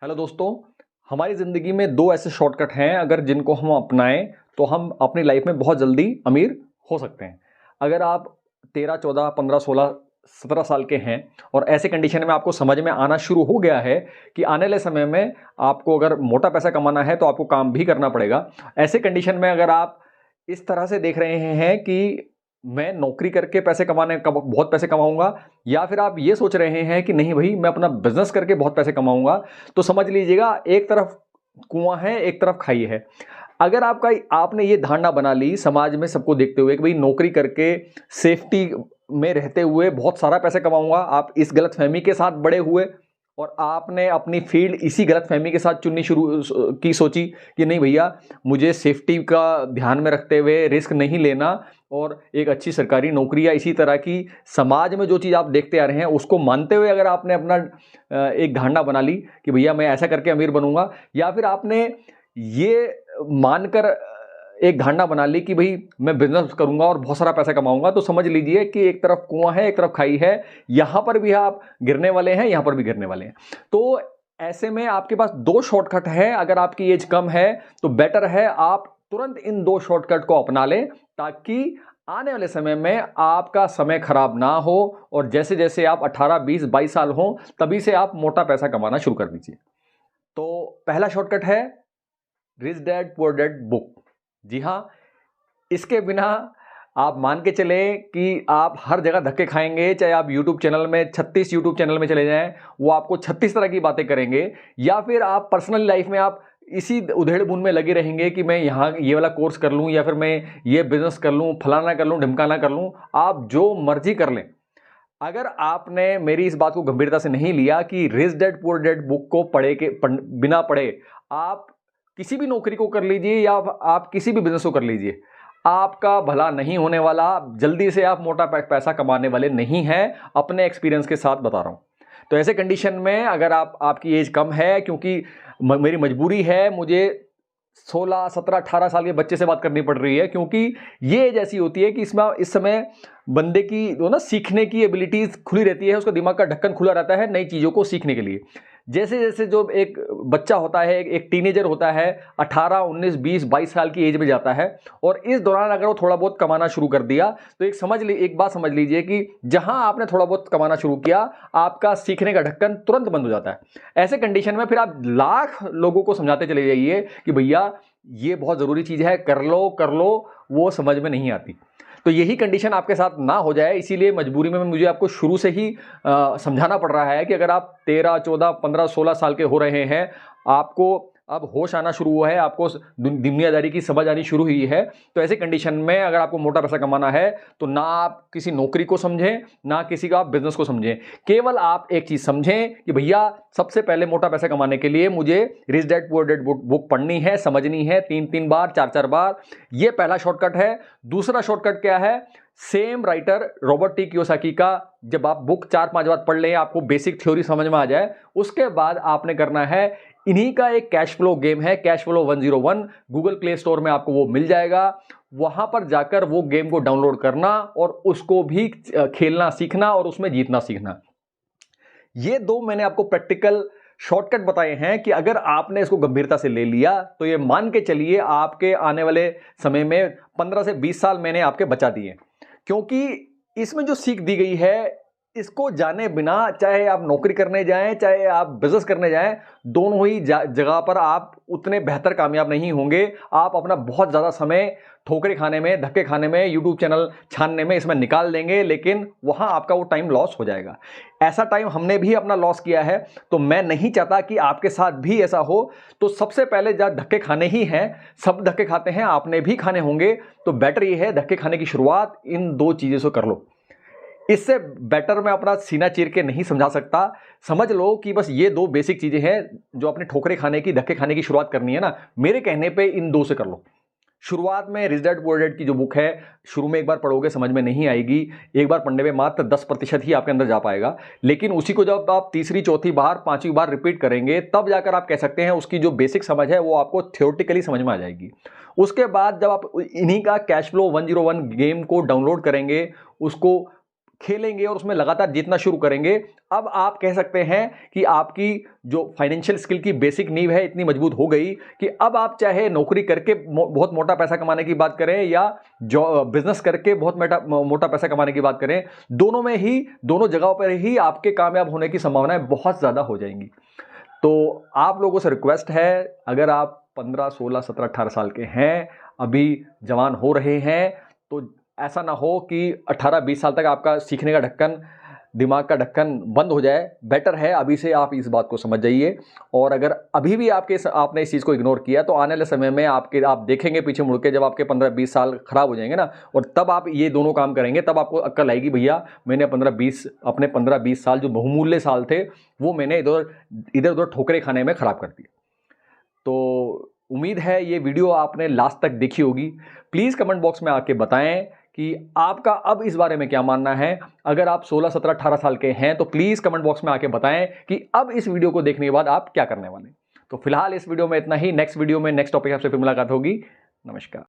Hello दोस्तों। हमारी ज़िंदगी में दो ऐसे शॉर्टकट हैं, अगर जिनको हम अपनाएं तो हम अपनी लाइफ में बहुत जल्दी अमीर हो सकते हैं। अगर आप 13, 14, 15, 16, 17 साल के हैं और ऐसे कंडीशन में आपको समझ में आना शुरू हो गया है कि आने वाले समय में आपको अगर मोटा पैसा कमाना है तो आपको काम भी करना पड़ेगा। ऐसे कंडीशन में अगर आप इस तरह से देख रहे हैं कि मैं नौकरी करके पैसे कमाने कब बहुत पैसे कमाऊंगा, या फिर आप ये सोच रहे हैं कि नहीं भाई मैं अपना बिजनेस करके बहुत पैसे कमाऊंगा, तो समझ लीजिएगा एक तरफ कुआं है एक तरफ खाई है। अगर आपने ये धारणा बना ली समाज में सबको देखते हुए कि भाई नौकरी करके सेफ्टी में रहते हुए बहुत सारा पैसे कमाऊंगा, आप इस गलतफहमी के साथ बड़े हुए और आपने अपनी फील्ड इसी गलतफहमी के साथ चुननी शुरू की सोची कि नहीं भैया मुझे सेफ्टी का ध्यान में रखते हुए रिस्क नहीं लेना और एक अच्छी सरकारी नौकरी या इसी तरह की समाज में जो चीज़ आप देखते आ रहे हैं उसको मानते हुए अगर आपने अपना एक धारणा बना ली कि भैया मैं ऐसा करके अमीर बनूंगा, या फिर आपने ये मानकर एक धारणा बना ली कि भाई मैं बिजनेस करूंगा और बहुत सारा पैसा कमाऊंगा, तो समझ लीजिए कि एक तरफ कुआं है एक तरफ खाई है। यहां पर भी आप गिरने वाले हैं, यहां पर भी गिरने वाले हैं। तो ऐसे में आपके पास दो शॉर्टकट है। अगर आपकी एज कम है तो बेटर है आप तुरंत इन दो शॉर्टकट को अपना लें, ताकि आने वाले समय में आपका समय खराब ना हो और जैसे जैसे आप 18, 20, 22 साल हो तभी से आप मोटा पैसा कमाना शुरू कर दीजिए। तो पहला शॉर्टकट है rich dad poor dad book. जी हाँ, इसके बिना आप मान के चलें कि आप हर जगह धक्के खाएंगे। चाहे आप यूट्यूब चैनल में 36 यूट्यूब चैनल में चले जाएं, वो आपको 36 तरह की बातें करेंगे, या फिर आप पर्सनल लाइफ में आप इसी उधेड़-बुन में लगे रहेंगे कि मैं यहाँ ये वाला कोर्स कर लूँ या फिर मैं ये बिजनेस कर लूँ, फलाना कर लूँ, ढिमकाना कर लूँ। आप जो मर्जी कर लें, अगर आपने मेरी इस बात को गंभीरता से नहीं लिया कि rich dad poor dad book को बिना पढ़े आप किसी भी नौकरी को कर लीजिए या आप किसी भी बिजनेस को कर लीजिए, आपका भला नहीं होने वाला। जल्दी से आप मोटा पैसा कमाने वाले नहीं हैं, अपने एक्सपीरियंस के साथ बता रहा हूं। तो ऐसे कंडीशन में अगर आपकी एज कम है, क्योंकि मेरी मजबूरी है, मुझे 16, 17, 18 साल के बच्चे से बात करनी पड़ रही है, क्योंकि ये एज ऐसी होती है कि इसमें इस समय बंदे की जो ना सीखने की एबिलिटीज खुली रहती है, उसका दिमाग का ढक्कन खुला रहता है नई चीज़ों को सीखने के लिए। जैसे जैसे जो एक बच्चा होता है, एक टीनेजर होता है, 18, 19, 20, 22 साल की एज में जाता है, और इस दौरान अगर वो थोड़ा बहुत कमाना शुरू कर दिया तो एक बात समझ लीजिए कि जहां आपने थोड़ा बहुत कमाना शुरू किया, आपका सीखने का ढक्कन तुरंत बंद हो जाता है। ऐसे कंडीशन में फिर आप लाख लोगों को समझाते चले जाइए कि भैया ये बहुत ज़रूरी चीज़ है, कर लो, वो समझ में नहीं आती। तो यही कंडीशन आपके साथ ना हो जाए, इसीलिए मजबूरी में मुझे आपको शुरू से ही समझाना पड़ रहा है कि अगर आप 13, 14, 15, 16 साल के हो रहे हैं, आपको अब होश आना शुरू हुआ है, आपको दुनियादारी की समझ आनी शुरू हुई है, तो ऐसे कंडीशन में अगर आपको मोटा पैसा कमाना है तो ना आप किसी नौकरी को समझें, ना किसी का आप बिजनेस को समझें। केवल आप एक चीज़ समझें कि भैया सबसे पहले मोटा पैसा कमाने के लिए मुझे rich dad poor dad book पढ़नी है, समझनी है 3-3 बार, 4-4 बार। ये पहला शॉर्टकट है। दूसरा शॉर्टकट क्या है? Same writer Robert T Kiyosaki का जब आप बुक 4-5 बार पढ़ लें, आपको बेसिक थ्योरी समझ में आ जाए, उसके बाद आपने करना है इन्हीं का एक कैश फ्लो गेम है, cash flow 101। Google play store में आपको वो मिल जाएगा। वहां पर जाकर वो गेम को डाउनलोड करना और उसको भी खेलना सीखना और उसमें जीतना सीखना। ये दो मैंने आपको प्रैक्टिकल शॉर्टकट बताए हैं कि अगर आपने इसको गंभीरता से ले लिया तो ये मान के चलिए आपके आने वाले समय में 15 से 20 साल मैंने आपके बचा दिए। क्योंकि इसमें जो सीख दी गई है, इसको जाने बिना चाहे आप नौकरी करने जाएं चाहे आप बिजनेस करने जाएं, दोनों ही जगह पर आप उतने बेहतर कामयाब नहीं होंगे। आप अपना बहुत ज़्यादा समय ठोकरे खाने में, धक्के खाने में, यूट्यूब चैनल छानने में इसमें निकाल देंगे, लेकिन वहां आपका वो टाइम लॉस हो जाएगा। ऐसा टाइम हमने भी अपना लॉस किया है, तो मैं नहीं चाहता कि आपके साथ भी ऐसा हो। तो सबसे पहले जब धक्के खाने ही हैं, सब धक्के खाते हैं, आपने भी खाने होंगे, तो बेटर ये है धक्के खाने की शुरुआत इन दो चीज़ों से कर लो। इससे बेटर मैं अपना सीना चीर के नहीं समझा सकता। समझ लो कि बस ये दो बेसिक चीजें हैं जो अपने ठोकरे खाने की, धक्के खाने की शुरुआत करनी है ना, मेरे कहने पे इन दो से कर लो। शुरुआत में रिच डैड पुअर डैड की जो बुक है, शुरू में एक बार पढ़ोगे समझ में नहीं आएगी, एक बार पढ़ने में मात्र 10% ही आपके अंदर जा पाएगा। लेकिन उसी को जब आप तीसरी, चौथी बार, पांचवी बार रिपीट करेंगे, तब जाकर आप कह सकते हैं उसकी जो बेसिक समझ है वो आपको थ्योरेटिकली समझ में आ जाएगी। उसके बाद जब आप इन्हीं का कैश फ्लो 101 गेम को डाउनलोड करेंगे, उसको खेलेंगे और उसमें लगातार जीतना शुरू करेंगे, अब आप कह सकते हैं कि आपकी जो फाइनेंशियल स्किल की बेसिक नींव है इतनी मजबूत हो गई कि अब आप चाहे नौकरी करके बहुत मोटा पैसा कमाने की बात करें या जो बिजनेस करके बहुत मोटा पैसा कमाने की बात करें, दोनों जगहों पर ही आपके कामयाब होने की संभावनाएं बहुत ज़्यादा हो जाएंगी। तो आप लोगों से रिक्वेस्ट है, अगर आप 15, 16, 17, 18 साल के हैं, अभी जवान हो रहे हैं, तो ऐसा ना हो कि 18-20 साल तक आपका सीखने का ढक्कन, दिमाग का ढक्कन बंद हो जाए। बेटर है अभी से आप इस बात को समझ जाइए। और अगर अभी भी आपने इस चीज़ को इग्नोर किया तो आने वाले समय में आप देखेंगे पीछे मुड़ के, जब आपके 15-20 साल खराब हो जाएंगे ना, और तब आप ये दोनों काम करेंगे, तब आपको अक्ल आएगी भैया मैंने अपने 15-20 साल जो बहुमूल्य साल थे वो मैंने इधर उधर ठोकरे खाने में ख़राब कर दिए। तो उम्मीद है ये वीडियो आपने लास्ट तक देखी होगी। प्लीज़ कमेंट बॉक्स में आके बताएं कि आपका अब इस बारे में क्या मानना है। अगर आप 16, 17, 18 साल के हैं तो प्लीज़ कमेंट बॉक्स में आके बताएं कि अब इस वीडियो को देखने के बाद आप क्या करने वाले। तो फिलहाल इस वीडियो में इतना ही। नेक्स्ट वीडियो में नेक्स्ट टॉपिक आपसे फिर मुलाकात होगी। नमस्कार।